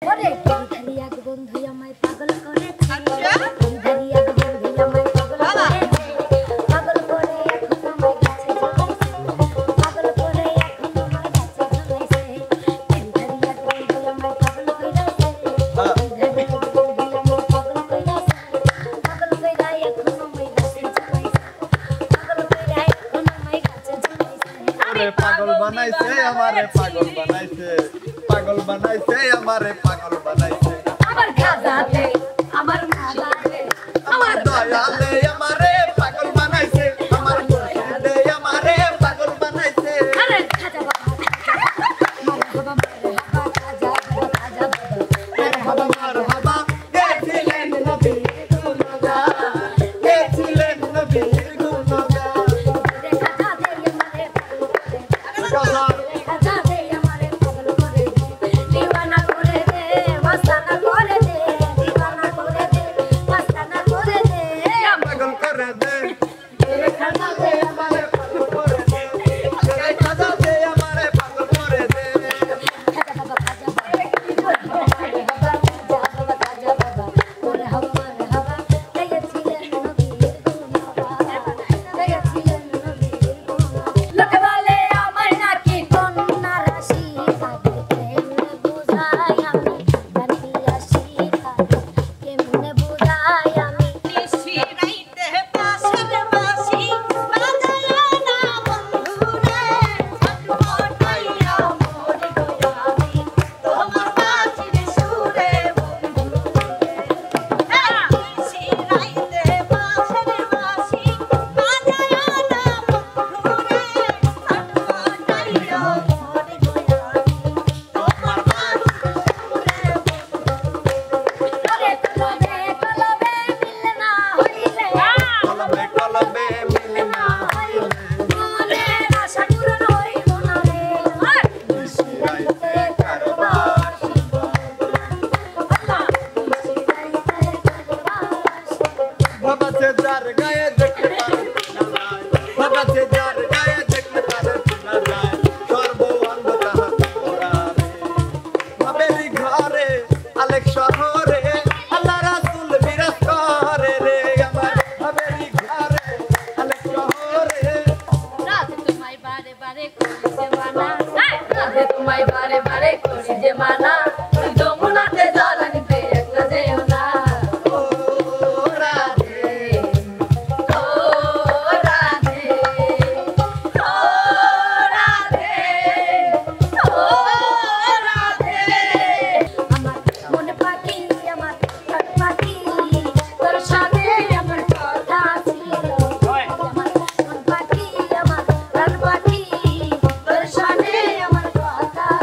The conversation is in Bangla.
ওরে ধারি এক বন্ধু আমায় পাগল করে ধারি এক বন্ধু আমায় পাগল করে পাগল করে এখন আমায় কাছে ঝুলাইছে পাগল করে এখন আমায় কাছে ঝুলাইছে ধারি এক বন্ধু আমায় পাগল কইরাছে ধারি এক বন্ধু আমায় পাগল কইরাছে পাগল কইরা এখন আমায় কাছে ঝুলাইছে পাগল কইরা এখন আমায় কাছে ঝুলাইছে ওরে পাগল বানাইছে আমারে পাগল বানাইছে পাগল বানাইছে আমারে পাগল বানাইছে আমার খাজাতে আমার খাজাতে আমার দয়ালে আমারে পাগল বানাইছে আমার মুর্শিদে আমারে পাগল বানাইছে আরে খাজা বাবা খাজা মারহাবা গেছিলেন নবীর গুণগান গেছিলেন নবীর গুণগান খাজা দে আমারে গান খাজা দে আমারে পাগল করে দে দিওয়ানা করে দে মস্তানা করে দে দিওয়ানা করে দে মস্তানা করে দে পাগল করে দে খাজা দে আমারে পাগল করে দে খাজা দে আমারে পাগল করে দে খাজা বাবা খাজা বাবা ওরে হাওয়া মারহাবা গেছিলেন নবীর গুণগান গেছিলেন নবীর গুণগান লোকে বলে আমার নাকি কন্যা রাশি তাদের কেমনে বুঝাই আমি জানি আসি তাদের কেমনে বুঝাই আমি নিশিরাইতে পাশের বাঁশি বাজায় না বন্ধুরে ছটফটাইয়া মরি গো আমি তোমার বাঁশির সুরে বন্ধুরে নিশিরাইতে পাশের বাঁশি বাজায় না বন্ধুরে ছটফটাইয়া মরি গো আমি তোমার বাঁশির সুরে ওরে কলবে মিলে না হইলে কলবে কলবে মিলে না মনের আশা পূরণ হইব না রে নিশিরাইতে কারবার আল্লাহ নিশিরাইতে কারবার বাবা से जार गाए देखते पारे ना जाए बाबा से जार गाए देखते पारे ना जाए सर्व अंध कहा ओरा रे बाबेरी घरे आलेक शहरे